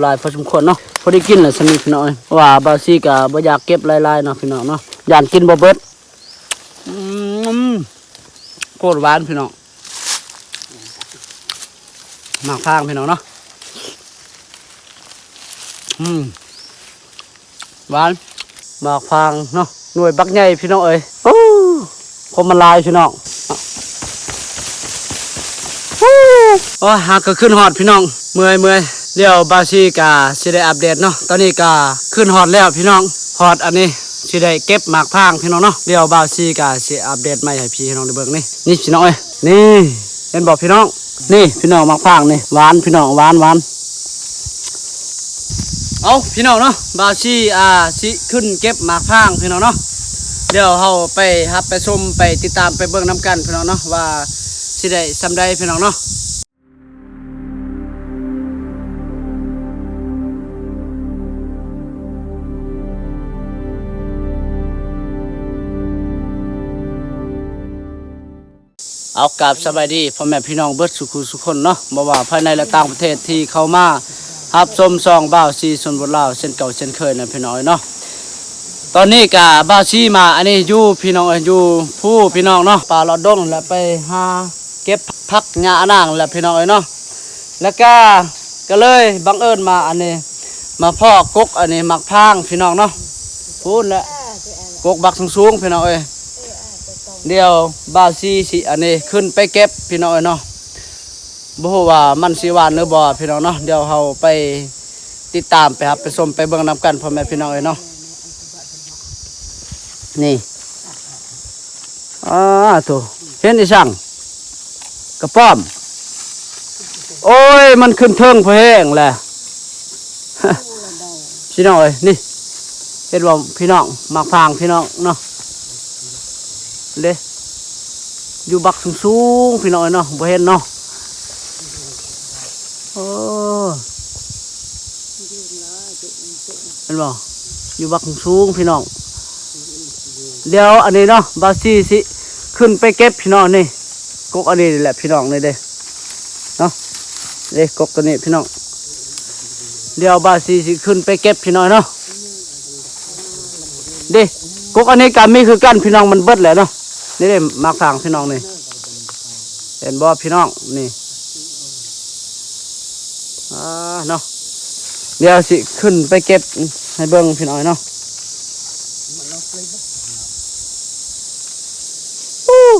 หลายพอสมควรเนาะพอได้กินแหละสนิทพี่น้อยว่าบาซี่ก็บ่อยากเก็บหลายๆเนาะพี่น้องเนาะอยากกินบ่เบิดโคตรหวานพี่น้องหมากพางพี่น้องเนาะหวานหมากพางเนาะหน่วยบักใหญ่พี่น้องเอ้ยโอ้คมมันลายพี่น้องโอ้หากก็ขึ้นฮอดพี่น้องเมื่อยเดี๋ยวบาซี่กาสิได้อัปเดตเนาะตอนนี้กาขึ้นฮอดแล้วพี่น้องฮอดอันนี้สิได้เก็บหมากพางพี่น้องเนาะเดี๋ยวบาซี่กาสิอัปเดตใหม่ให้พี่น้องได้เบิ่งนี่พี่น้องเอ้ยนี่เห็นบอกพี่น้องนี่พี่น้องหมากพางนี่หวานพี่น้องหวานเอาพี่น้องเนาะบาซี่สิขึ้นเก็บหมากพางพี่น้องเนาะเดี๋ยวเฮาไปรับไปชมไปติดตามไปเบิ่งนํกันพี่น้องเนาะว่าสิได้ซำใดพี่น้องเนาะเอากราบสบายดีพ่อแม่พี่น้องเบิดสุขคนเนาะบ่ว่าภายในและต่างประเทศที่เข้ามารับชมซองบ่าวซีชนบทลาวเช่นเก่าเช่นเคยนะพี่น้องเนาะตอนนี้ก็บ่าวซีมาอันนี้อยู่พี่น้องอยู่ผู้พี่น้องเนาะป่าลอดดงแล้วไปหาเก็บผักหญ้านางแล้วพี่น้องเนาะแล้วก็เลยบังเอิญมาอันนี้มาพ่อกกอันนี้หมักพางพี่น้องเนาะพูดแล้วกกบักสูงๆพี่น้องเดี๋ยวบ่าวซีสิอันนี้ขึ้นไปเก็บพี่น้องเนาะบ่ฮู้ว่ามันสิหวานหรือบ่พี่น้องเนาะเดี๋ยวเฮาไปติดตามไปครับไปชมไปเบิ่งนํกันพ่อแม่พี่น้องเนาะนี่โตเห็นอีสั่งกระป้อมโอ้ยมันขึ้นเทิงพอแห้งแหละพี่น้องนี่เห็นบ่พี่น้องหมากพางพี่น้องเนาะเด้อยู่บักสูงพี่น้องเนาะบ่เห็นเนาะโอ้เห็นบ่อยู่บักสูงพี่น้องเดี๋ยวอันนี้เนาะบาซี่สิขึ้นไปเก็บพี่น้องนี่กกอันนี้แหละพี่น้องนี่เด้เนาะเด้กกตัวนี้พี่น้องเดี๋ยวบาซี่สิขึ้นไปเก็บพี่น้องเนาะเด้กกอันนี้ก็มีคือกันพี่น้องมันเบิดแหละเนาะนี่เด้หมากพางพี่น้องนี่เห็นบ่พี่น้องนี่เนาะเดี๋ยวสิขึ้นไปเก็บให้เบิ่งพี่น้องเนาะ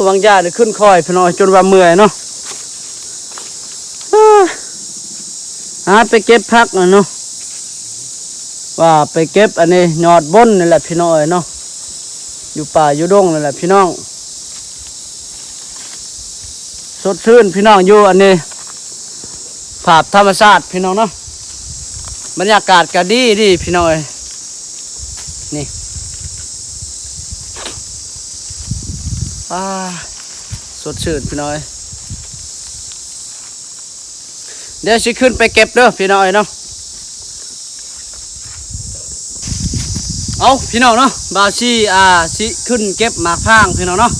บางยาได้ขึ้นคอยพี่น้องจนว่าเมื่อยเนาะหาไปเก็บพักเนาะว่าไปเก็บอันนี้ยอดบนนี่แหละพี่น้องเนาะอยู่ป่าอยู่ดงนี่แหละพี่น้องสดชื่นพี่น้องอยู่อันนี้ภาพธรรมชาติพี่น้องเนาะบรรยากาศก็ดีพี่น้องนี่สดชื่นพี่น้องเดี๋ยวสิขึ้นไปเก็บเด้อพี่น้องเนาะเอาพี่น้องเนาะบ่าวชีสิขึ้นเก็บหมากพางพี่น้องเนาะ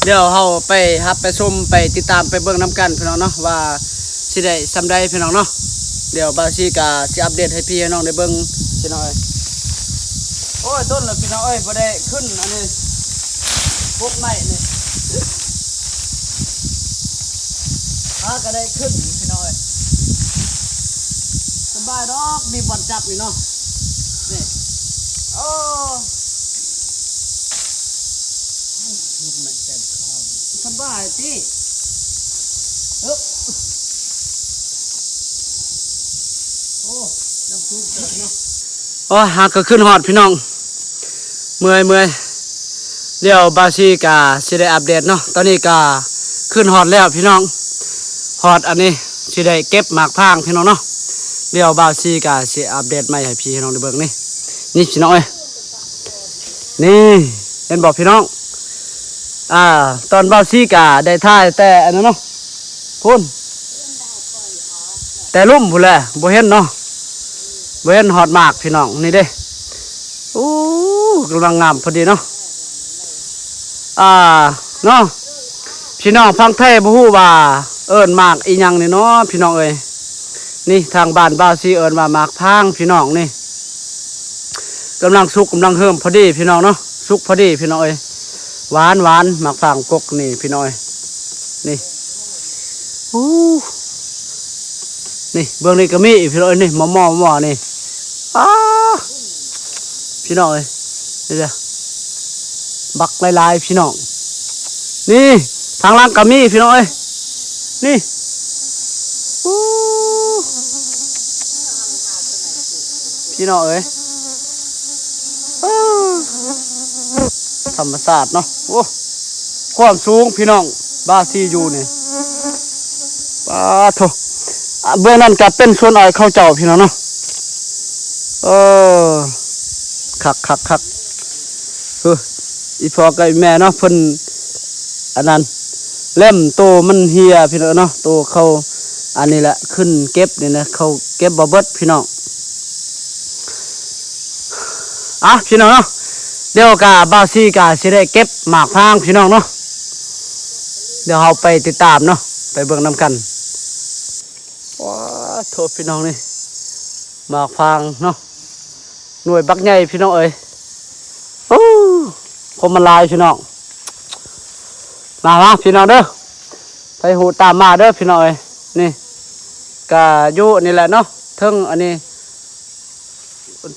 เดี๋ยวเฮาไปรับไปชมไปติดตามไปเบิ่งนํกันพี่น้องเนาะว่าสิได้ซำใดพี่น้องเนาะเดี๋ยวบ่าวชีก็สิอัปเดตให้พี่น้องได้เบิ่งพี่น้องโอ้ยต้นแล้วพี่น้องบ่ได้ขึ้นอันนี้พวกไม้นี่ก็ได้ขึ้นพี่น้องสบายดอกมีบ่อนจับนี่เนาะนี่โอ้สบายจีโอ้น้ำซุปเดือดเนาะโอ้หากก็ขึ้นฮอดพี่น้องเมื่อยเดี๋ยวบาซีกาสิได้อัปเดตเนาะตอนนี้กาขึ้นฮอดแล้วพี่น้องฮอดอันนี้สิได้เก็บหมากพางพี่น้องเนาะเดี๋ยวบาซีกาสิอัปเดตใหม่ให้พี่น้องได้เบิ่งนี่พี่น้องนี่เห็นบอกพี่น้องตอนบาซีกาได้ถ่ายแต่อันนั้นเนาะพุ่นแต่ลุ่มพุ่นแหละบ่เห็นเนาะบ่เห็นฮอดหมากพี่น้องนี่เด้โอ้กำลังงามพอดีเนาะเนาะพี่น้องฟังไทยบ่ฮู้ว่าเอิ้นหมากอีหยังนี่เนาะพี่น้อง นี่ทางบ้านบ้าวซีเอิญว่าหมากพางพี่น้องนี่กำลังสุกกำลังเฮิมพอดีพี่น้องเนาะสุกพอดีพี่น้องเอ้ยหวานหวานหมากพางกกนี่พี่น้องเอ้ยนี่อู้นี่เบื้องนี้ก็มีอีกพี่น้องเอ้ยนี่หม้อนี่อ้าพี่น้องเอ้ยนี่เด้อบักลายๆพี่น้องนี่ทางล่างก็มีพี่น้องเอ้ยนี่อู้พี่น้องเอ้ยธรรมศาสตร์เนาะโอ้ความสูงพี่น้องบาซีอยู่นี่ปาโถเบื้องนั้นก็เป็นส่วนอ้อยข้าวเจ้าพี่น้องเนาะคักอีพ่อกับอีแม่เนาะเพิ่นอันนั้นเล่มโตมันเฮียพี่น้องเนาะโตเขาอันนี้แหละขึ้นเก็บนี่นะเขาเก็บบ่เบิดพี่น้องพี่น้องเนาะเดี๋ยวกาบาวซีกาสิได้เก็บหมากพางพี่น้องเนาะเดี๋ยวเราไปติดตามเนาะไปเบิ่งนำกันว้าโทษพี่น้องนี่หมากพางเนาะหน่วยบักใหญ่พี่น้องเอ้ยโอ้คมมันลายพี่น้องมาพี่น้องเด้อไปหูตามมาเด้อพี่น้องเอ้ยนี่กาอยู่นี่แหละเนาะเทิงอันนี้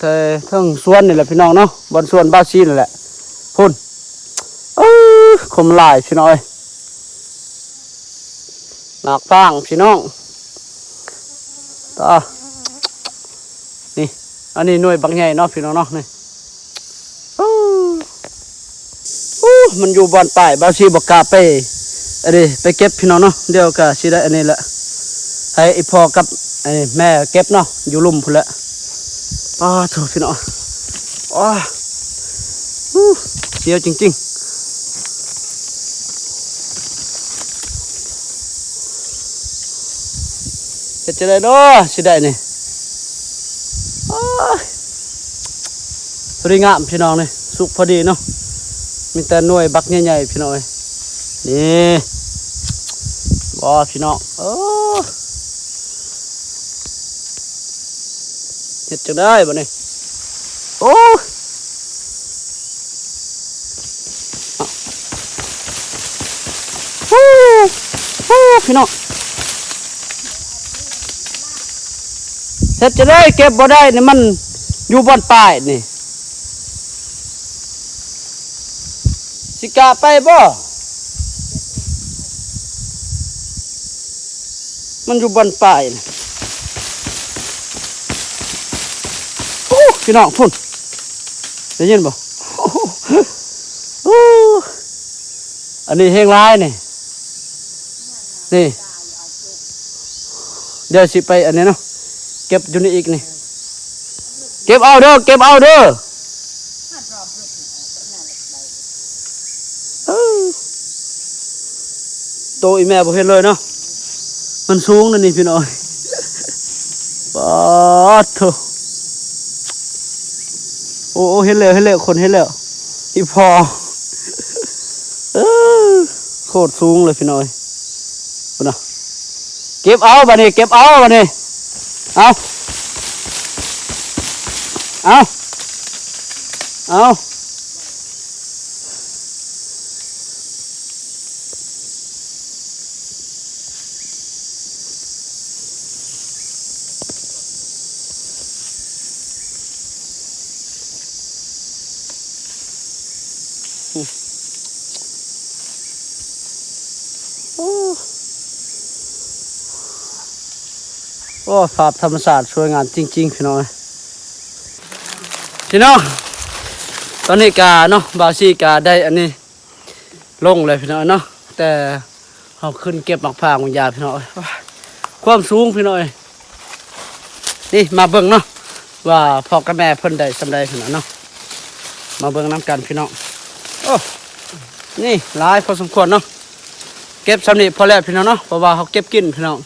เทิงสวนนี่แหละพี่น้องเนาะบนสวนบ้าซีนี่แหละพุ่นคมลายพี่น้องเอ้ยหมากพางพี่น้องต่อนี่อันนี้หน่วยบักใหญ่เนาะพี่น้องเนาะนี่มันอยู่บอนป่ายบาซีบอกกาไปอันนี้ไปเก็บพี่น้องเนาะเดี๋ยวก็สิได้อันนี้แหละให้อีพ่อกับอันนี้แม่เก็บเนาะอยู่ลุ่มพุ่นละโถพี่น้องเสียวจริงๆเฮ็ดจะได้เนาะสิได้นี่สวยงามพี่น้องนี่สุกพอดีเนาะมีแต่หน่วยบักใหญ่ๆพี่น้องนี่พี่น้องเฮ็ดจังได้บ่นี่พี่น้องเฮ็ดจังได้เก็บบ่ได้นี่มันอยู่บนป้ายนี่สิกาไปบ่มันอยู่บนป้ายนี่พี่น้องพุ่นได้ยินบ่อันนี้เฮงร้ายนี่เดี๋ยวสิไปอันนี้เนาะเก็บอยู่นี่อีกนี่เก็บเอาเด้อโตอีแม่บ่เห็นเลยเนาะมันสูงนั่นนี่พี่น้องปาดโถโอ้เห็นแล้วคนเห็นแล้วอีพอโคตรสูงเลยพี่น้องพุ่นน่ะเก็บเอาบัดนี้เอาภาพธรรมศาสตร์สวยงามจริงๆพี่น้องตอนนี้กาเนาะบาซีกาได้อันนี้ลงเลยพี่น้องเนาะแต่เขาขึ้นเก็บหมากพร้าวของยาพี่น้องความสูงพี่น้องนี่มาเบิ่งเนาะว่าพ่อกับแม่เพิ่นได้สำใดพี่น้องเนาะมาเบิ่งน้ำกันพี่น้องนี่หลายพอสมควรเนาะเก็บสำนีพอแล้วพี่น้องเนาะเพราะว่าเขาเก็บกินพี่น้อง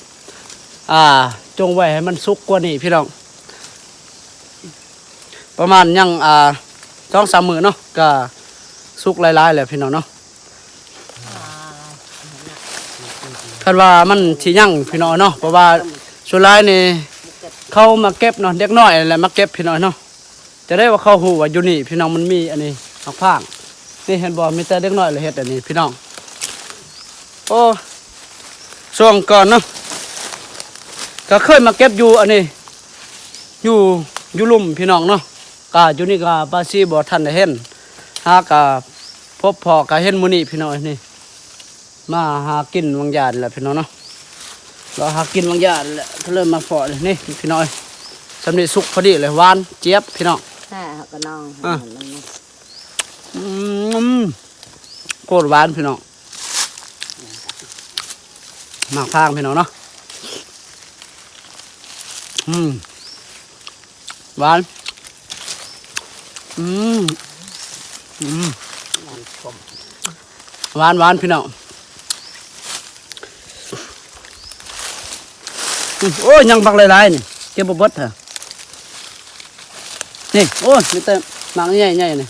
จงไว้ให้มันสุกกว่านี้พี่น้องประมาณยัง2-3 มื้อเนาะก็สุกหลายๆแล้วพี่น้องเนาะคาดว่ามันสิยั่งพี่น้องเนาะเพราะว่าส่วนหลายนี่ เขามาเก็บเนาะเด็กน้อยอะไรมาเก็บพี่น้อยเนาะจะได้ว่าเขาหูว่าอยู่นี่พี่น้องมันมีอันนี้มะพร้างนี่เห็นบ่มีแต่เด็กน้อยเลยเฮ็ดอันนี้พี่น้องโอ้ช่วงก่อนเนาะก็เคยมาเก็บอยู่อันนี้อยู่ลุ่มพี่น้องเนาะก็อยู่นี่ก็บาซีบ่ทันได้เห็นหาก็พบพอก็เห็นมื้อนี้พี่น้อยนี่มาหากินบางอย่างแหละพี่น้องเนาะเราหากินบางอย่างแหละก็เริ่มมาฝอเลยนี่พี่น้อยสำเร็จสุกพอดีเลยหวานเจี๊ยบพี่น้องก็น้องโคตรหวานพี่น้องหมากพางพี่น้องเนาะหวานหวานพี่น้องโอ้ยยังบักหลายๆนี่เก็บบ่เบิดเถอะนี่โอ้ยมีแต่หนังใหญ่ๆนี่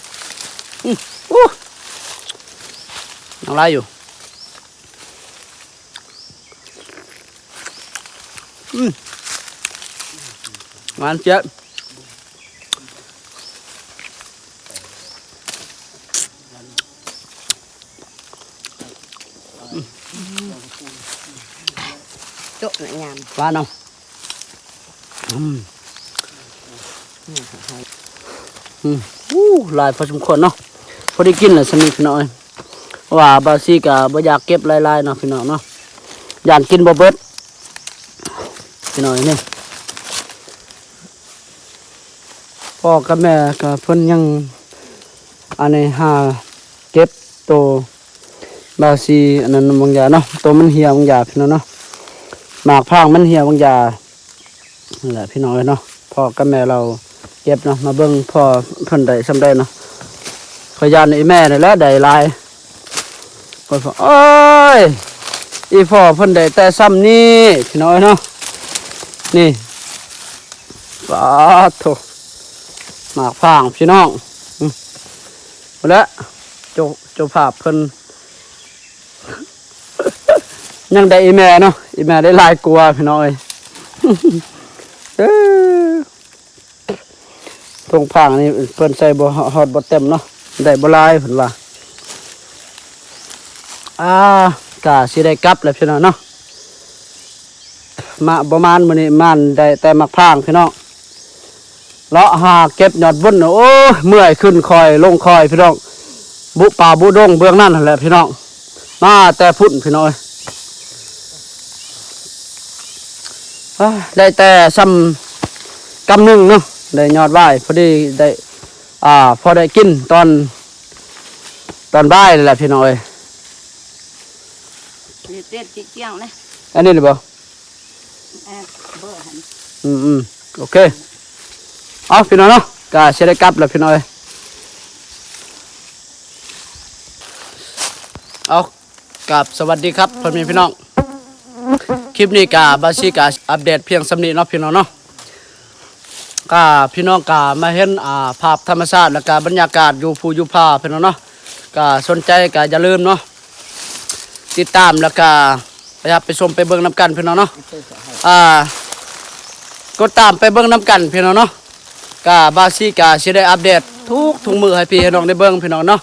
หนังลายอยู่หวานเจี๊ยบจุกงามหวานเนาะหลายพอสมควรเนาะพอได้กินเลยสนิทพี่น้อยว่าบาซีกับ่อยากเก็บลายๆเนาะพี่น้องเนาะอยากกินบ่เบิดพี่น้อยนี่พ่อกับแม่ก็เพิ่นยังอันนี้หาเก็บโตบาซีอันนั้นบางอย่างเนาะโตมันเหี่ยวบางอย่างพี่น้องเนาะหมากพางมันเหี่ยวบางอย่างนั่นแหละพี่น้อยเนาะพ่อกับแม่เราเก็บเนาะมาเบิ่งพ่อเพิ่นได้สำได้เนาะขยันไอ้แม่นี่แหละได้หลายก็บอกโอ้ยอีพ่อเพิ่นได้แต่ซ้ำนี่พี่น้อยเนาะนี่ปาโถหมากพางพี่น้องแล้วโจภาพเพิ่นยังได้อีแม่เนาะอีแม่ได้หลายกลัวพี่น้อยตรงพางนี่เพิ่นใส่บ่ฮอดบ่เต็มเนาะได้บ่หลายเพิ่นว่ากะสิได้กลับแล้วพี่น้องเนาะมาประมาณมื้อนี้มานได้แต่มักพางพี่น้องเลาะหาเก็บยอดบุญโอ้เมื่อยขึ้นคอยลงคอยพี่น้องบุป่าบุดงเบื้องนั่นแหละพี่น้องมาแต่พุ่นพี่น้อยได้แต่ซ้ำกำนึงเนาะได้ยอดไหวพอดีได้พอได้กินตอนบ่ายเลยแหละพี่น้อยเตี้ยเจียงนะอันนี้หรือเปล่าเบอร์หันโอเคเอาพี่น้อยเนาะก็เสด็จกลับแล้วพี่น้อยเอากลับสวัสดีครับพ่อแม่พี่น้องคลิปนี้กาบาซีกาอัปเดตเพียงสำนีเนาะพี่น้องเนาะกาพี่น้องกามาเห็นภาพธรรมชาติและกาบรรยากาศอยู่ภูอยู่ผาพี่น้องเนาะกาสนใจกาอย่าลืมเนาะติดตามแล้วก็ไปชมไปเบิ่งน้ำกันพี่น้องเนาะกดตามไปเบิ่งน้ำกันพี่น้องเนาะกาบาซีกาสิได้อัปเดตทุกมือให้พี่ให้น้องได้เบิ่งพี่น้องเนาะ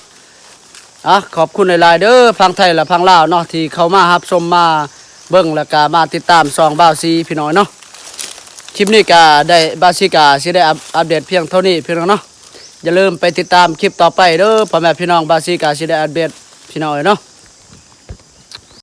ขอบคุณหลายๆเด้อพังไทยและพังลาวเนาะที่เข้ามารับชมมาเบิ่งแล้วก็มาติดตามซองบ่าวซีพี่น้องเนาะคลิปนี้ก็ได้บาซีกาสิได้อัปเดตเพียงเท่านี้พี่น้องเนาะอย่าลืมไปติดตามคลิปต่อไปเด้อพ่อแม่พี่น้องบาซีกาสิได้อัปเดตพี่น้องเนาะ